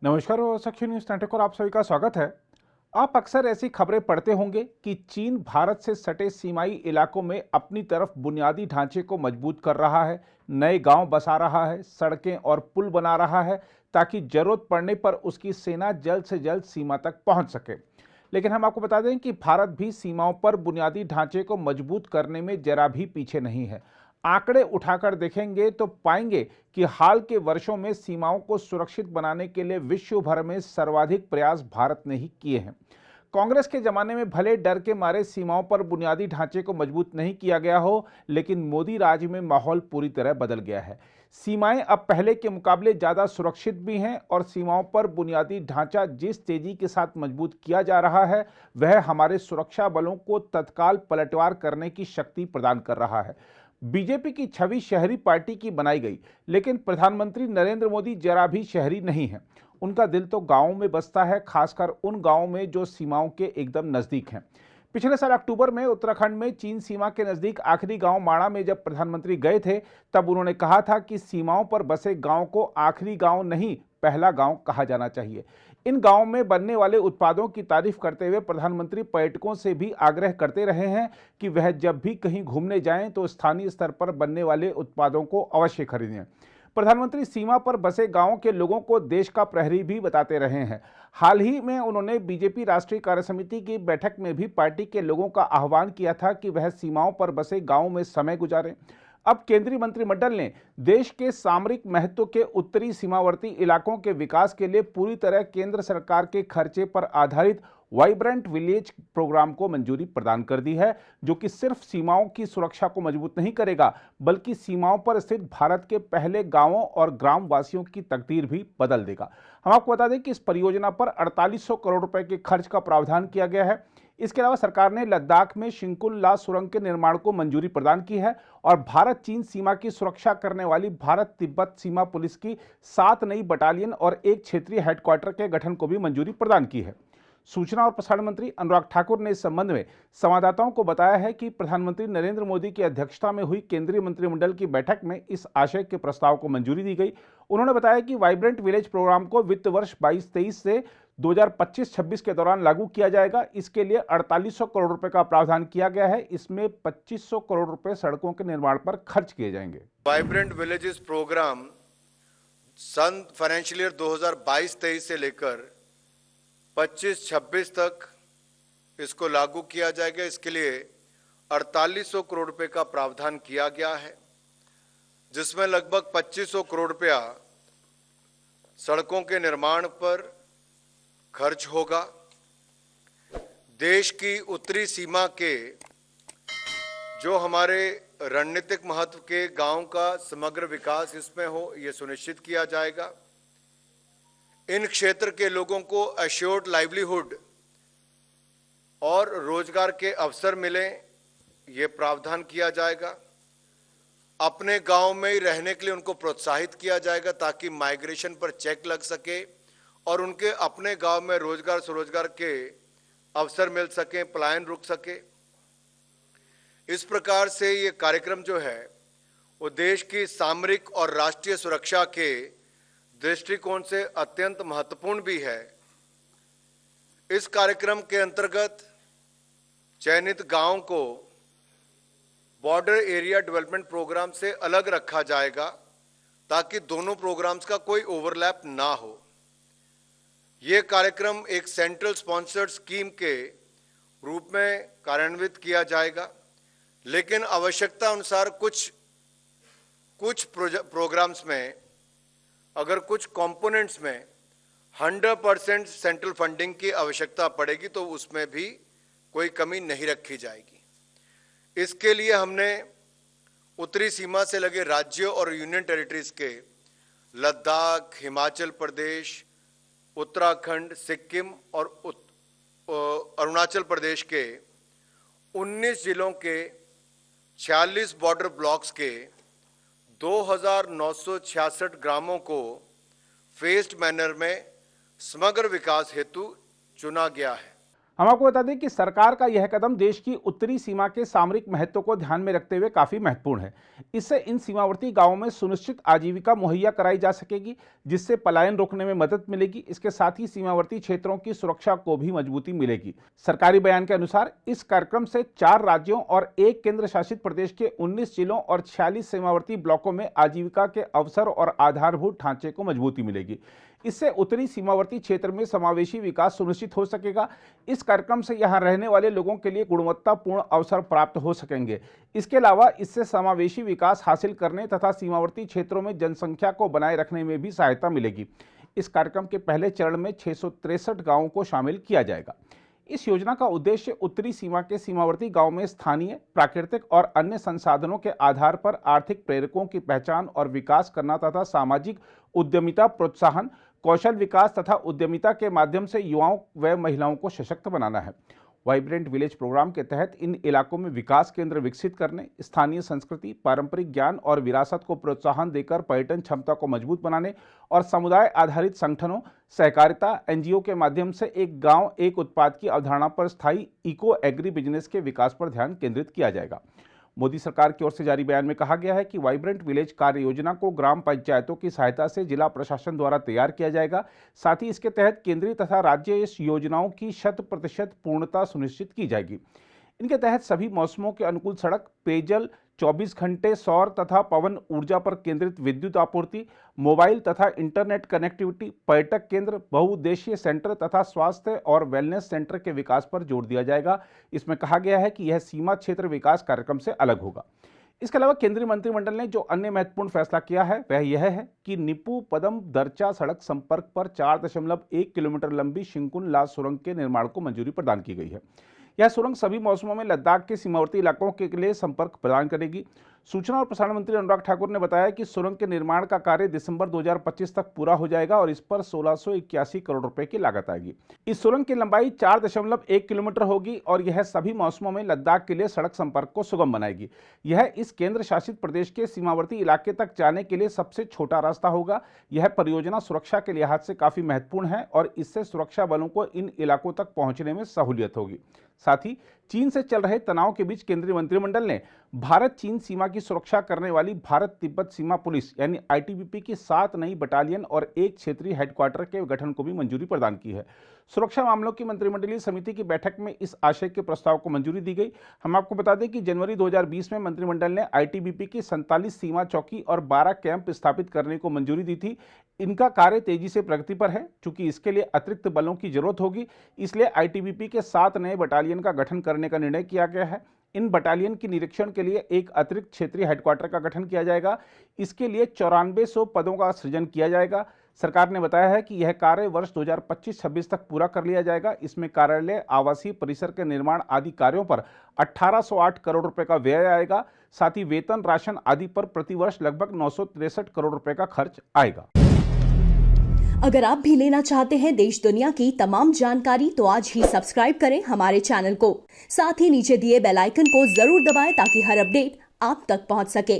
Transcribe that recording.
नमस्कार और सखी न्यूज नेटवर्क और आप सभी का स्वागत है। आप अक्सर ऐसी खबरें पढ़ते होंगे कि चीन भारत से सटे सीमाई इलाकों में अपनी तरफ बुनियादी ढांचे को मजबूत कर रहा है, नए गांव बसा रहा है, सड़कें और पुल बना रहा है ताकि जरूरत पड़ने पर उसकी सेना जल्द से जल्द सीमा तक पहुंच सके। लेकिन हम आपको बता दें कि भारत भी सीमाओं पर बुनियादी ढांचे को मजबूत करने में जरा भी पीछे नहीं है। आंकड़े उठाकर देखेंगे तो पाएंगे कि हाल के वर्षों में सीमाओं को सुरक्षित बनाने के लिए विश्व भर में सर्वाधिक प्रयास भारत ने ही किए हैं। कांग्रेस के जमाने में भले डर के मारे सीमाओं पर बुनियादी ढांचे को मजबूत नहीं किया गया हो, लेकिन मोदी राज में माहौल पूरी तरह बदल गया है। सीमाएं अब पहले के मुकाबले ज्यादा सुरक्षित भी हैं और सीमाओं पर बुनियादी ढांचा जिस तेजी के साथ मजबूत किया जा रहा है वह हमारे सुरक्षा बलों को तत्काल पलटवार करने की शक्ति प्रदान कर रहा है। बीजेपी की छवि शहरी पार्टी की बनाई गई, लेकिन प्रधानमंत्री नरेंद्र मोदी जरा भी शहरी नहीं है। उनका दिल तो गांवों में बसता है, खासकर उन गांवों में जो सीमाओं के एकदम नजदीक हैं। पिछले साल अक्टूबर में उत्तराखंड में चीन सीमा के नजदीक आखिरी गांव माणा में जब प्रधानमंत्री गए थे, तब उन्होंने कहा था कि सीमाओं पर बसे गांव को आखिरी गांव नहीं, पहला गांव कहा जाना चाहिए। इन गांवों में बनने वाले उत्पादों की तारीफ करते हुए प्रधानमंत्री पर्यटकों से भी आग्रह करते रहे हैं कि वह जब भी कहीं घूमने जाएं तो स्थानीय स्तर पर बनने वाले उत्पादों को अवश्य खरीदें। प्रधानमंत्री सीमा पर बसे गांवों के लोगों को देश का प्रहरी भी बताते रहे हैं। हाल ही में उन्होंने बीजेपी राष्ट्रीय कार्यसमिति की बैठक में भी पार्टी के लोगों का आह्वान किया था कि वह सीमाओं पर बसे गांवों में समय गुजारें। अब केंद्रीय मंत्रिमंडल ने देश के सामरिक महत्व के उत्तरी सीमावर्ती इलाकों के विकास के लिए पूरी तरह केंद्र सरकार के खर्चे पर आधारित वाइब्रेंट विलेज प्रोग्राम को मंजूरी प्रदान कर दी है, जो कि सिर्फ सीमाओं की सुरक्षा को मजबूत नहीं करेगा, बल्कि सीमाओं पर स्थित भारत के पहले गांवों और ग्रामवासियों की तकदीर भी बदल देगा। हम आपको बता दें कि इस परियोजना पर 4800 करोड़ रुपए के खर्च का प्रावधान किया गया है। इसके अलावा सरकार ने लद्दाख में शिंकुल ला सुरंग के निर्माण को मंजूरी प्रदान की है और भारत चीन सीमा की सुरक्षा करने वाली भारत तिब्बत सीमा पुलिस की 7 नई बटालियन और एक क्षेत्रीय हेडक्वार्टर के गठन को भी मंजूरी प्रदान की है। सूचना और प्रसारण मंत्री अनुराग ठाकुर ने इस संबंध में संवाददाताओं को बताया है कि प्रधानमंत्री नरेंद्र मोदी की अध्यक्षता में हुई केंद्रीय मंत्रिमंडल की बैठक में इस आशय के प्रस्ताव को मंजूरी दी गई। उन्होंने बताया कि वाइब्रेंट विलेज प्रोग्राम को वित्त वर्ष 22-23 से 2025-26 के दौरान लागू किया जाएगा। इसके लिए 4800 करोड़ रुपए का प्रावधान किया गया है। इसमें 2500 करोड़ रुपए सड़कों के निर्माण पर खर्च किए जाएंगे। वाइब्रेंट विलेजेस प्रोग्राम सन फाइनेंशियल ईयर 2022-23 से लेकर 25-26 तक इसको लागू किया जाएगा। इसके लिए 4800 करोड़ रुपए का प्रावधान किया गया है, जिसमें लगभग 2500 करोड़ रुपया सड़कों के निर्माण पर खर्च होगा। देश की उत्तरी सीमा के जो हमारे रणनीतिक महत्व के गांव का समग्र विकास इसमें हो, यह सुनिश्चित किया जाएगा। इन क्षेत्र के लोगों को एश्योर्ड लाइवलीहुड और रोजगार के अवसर मिले, ये प्रावधान किया जाएगा। अपने गांव में ही रहने के लिए उनको प्रोत्साहित किया जाएगा ताकि माइग्रेशन पर चेक लग सके और उनके अपने गांव में रोजगार स्वरोजगार के अवसर मिल सके, पलायन रुक सके। इस प्रकार से ये कार्यक्रम जो है वो देश की सामरिक और राष्ट्रीय सुरक्षा के दृष्टिकोण से अत्यंत महत्वपूर्ण भी है। इस कार्यक्रम के अंतर्गत चयनित गांव को बॉर्डर एरिया डेवलपमेंट प्रोग्राम से अलग रखा जाएगा ताकि दोनों प्रोग्राम्स का कोई ओवरलैप ना हो। यह कार्यक्रम एक सेंट्रल स्पॉन्सर्ड स्कीम के रूप में कार्यान्वित किया जाएगा, लेकिन आवश्यकता अनुसार कुछ प्रोग्राम्स में अगर कुछ कंपोनेंट्स में 100% सेंट्रल फंडिंग की आवश्यकता पड़ेगी तो उसमें भी कोई कमी नहीं रखी जाएगी। इसके लिए हमने उत्तरी सीमा से लगे राज्यों और यूनियन टेरिटरीज के लद्दाख, हिमाचल प्रदेश, उत्तराखंड, सिक्किम और अरुणाचल प्रदेश के 19 जिलों के 46 बॉर्डर ब्लॉक्स के 2966 ग्रामों को फेस्ड मैनर में समग्र विकास हेतु चुना गया है। हम आपको बता दें कि सरकार का यह कदम देश की उत्तरी सीमा के सामरिक महत्व को ध्यान में रखते हुए काफी महत्वपूर्ण है। इससे इन सीमावर्ती गांवों में सुनिश्चित आजीविका मुहैया कराई जा सकेगी, जिससे पलायन रोकने में मदद मिलेगी। इसके साथ ही सीमावर्ती क्षेत्रों की सुरक्षा को भी मजबूती मिलेगी। सरकारी बयान के अनुसार इस कार्यक्रम से 4 राज्यों और 1 केंद्र शासित प्रदेश के 19 जिलों और 46 सीमावर्ती ब्लॉकों में आजीविका के अवसर और आधारभूत ढांचे को मजबूती मिलेगी। इससे उत्तरी सीमावर्ती क्षेत्र में समावेशी विकास सुनिश्चित हो सकेगा। इस कार्यक्रम से यहां रहने वाले लोगों के लिए गुणवत्तापूर्ण अवसर प्राप्त हो सकेंगे। इसके अलावा इससे समावेशी विकास हासिल करने तथा सीमावर्ती क्षेत्रों में जनसंख्या को बनाए रखने में भी सहायता मिलेगी। इस कार्यक्रम के पहले चरण में 663 गांवों को शामिल किया जाएगा। इस योजना का उद्देश्य उत्तरी सीमा के सीमावर्ती गांव में स्थानीय, प्राकृतिक और अन्य संसाधनों के आधार पर आर्थिक प्रेरकों की पहचान और विकास करना तथा सामाजिक उद्यमिता प्रोत्साहन, कौशल विकास तथा उद्यमिता के माध्यम से युवाओं व महिलाओं को सशक्त बनाना है। वाइब्रेंट विलेज प्रोग्राम के तहत इन इलाकों में विकास केंद्र विकसित करने, स्थानीय संस्कृति, पारंपरिक ज्ञान और विरासत को प्रोत्साहन देकर पर्यटन क्षमता को मजबूत बनाने और समुदाय आधारित संगठनों, सहकारिता, एनजीओ के माध्यम से एक गांव एक उत्पाद की अवधारणा पर स्थायी इको एग्री बिजनेस के विकास पर ध्यान केंद्रित किया जाएगा। मोदी सरकार की ओर से जारी बयान में कहा गया है कि वाइब्रेंट विलेज कार्य योजना को ग्राम पंचायतों की सहायता से जिला प्रशासन द्वारा तैयार किया जाएगा। साथ ही इसके तहत केंद्रीय तथा राज्य योजनाओं की 100% पूर्णता सुनिश्चित की जाएगी। इनके तहत सभी मौसमों के अनुकूल सड़क, पेयजल, 24 घंटे सौर तथा पवन ऊर्जा पर केंद्रित विद्युत आपूर्ति, मोबाइल तथा इंटरनेट कनेक्टिविटी, पर्यटक केंद्र, बहुउद्देशीय सेंटर तथा स्वास्थ्य और वेलनेस सेंटर के विकास पर जोर दिया जाएगा। इसमें कहा गया है कि यह सीमा क्षेत्र विकास कार्यक्रम से अलग होगा। इसके अलावा केंद्रीय मंत्रिमंडल ने जो अन्य महत्वपूर्ण फैसला किया है वह यह है कि निप्पू पदम दरचा सड़क संपर्क पर 4.1 किलोमीटर लंबी शिंकुन ला सुरंग के निर्माण को मंजूरी प्रदान की गई है। यह सुरंग सभी मौसमों में लद्दाख के सीमावर्ती इलाकों के लिए संपर्क प्रदान करेगी। सूचना और प्रसारण मंत्री अनुराग ठाकुर ने बताया कि सुरंग के निर्माण का कार्य दिसंबर 2025 तक पूरा हो जाएगा और इस पर 1681 करोड़ रुपए की लागत आएगी। इस सुरंग की लंबाई 4.1 किलोमीटर होगी और यह सभी मौसमों में लद्दाख के लिए सड़क संपर्क को सुगम बनाएगी। यह इस केंद्र शासित प्रदेश के सीमावर्ती इलाके तक जाने के लिए सबसे छोटा रास्ता होगा। यह परियोजना सुरक्षा के लिहाज से काफी महत्वपूर्ण है और इससे सुरक्षा बलों को इन इलाकों तक पहुंचने में सहूलियत होगी। साथ ही चीन से चल रहे तनाव के बीच केंद्रीय मंत्रिमंडल ने भारत चीन सीमा की सुरक्षा करने वाली भारत तिब्बत सीमा पुलिस यानी आईटीबीपी की 7 नई बटालियन और 1 क्षेत्रीय हेडक्वार्टर के गठन को भी मंजूरी प्रदान की है। सुरक्षा मामलों की मंत्रिमंडलीय समिति की बैठक में इस आशय के प्रस्ताव को मंजूरी दी गई। हम आपको बता दें कि जनवरी 2020 में मंत्रिमंडल ने आईटीबीपी की 47 सीमा चौकी और 12 कैंप स्थापित करने को मंजूरी दी थी। इनका कार्य तेजी से प्रगति पर है। चूंकि इसके लिए अतिरिक्त बलों की जरूरत होगी, इसलिए आईटीबीपी के 7 नए बटालियन का गठन करने का निर्णय किया गया है। इन बटालियन की निरीक्षण के लिए एक अतिरिक्त क्षेत्रीय हेडक्वार्टर का गठन किया जाएगा। इसके लिए 9400 पदों का सृजन किया जाएगा। सरकार ने बताया है कि यह कार्य वर्ष 2025-26 तक पूरा कर लिया जाएगा। इसमें कार्यालय, आवासीय परिसर के निर्माण आदि कार्यों पर 1808 करोड़ रुपए का व्यय आएगा। साथ ही वेतन, राशन आदि पर प्रतिवर्ष लगभग 963 करोड़ रुपए का खर्च आएगा। अगर आप भी लेना चाहते हैं देश दुनिया की तमाम जानकारी तो आज ही सब्सक्राइब करें हमारे चैनल को। साथ ही नीचे दिए बेल आइकन को जरूर दबाएं ताकि हर अपडेट आप तक पहुंच सके।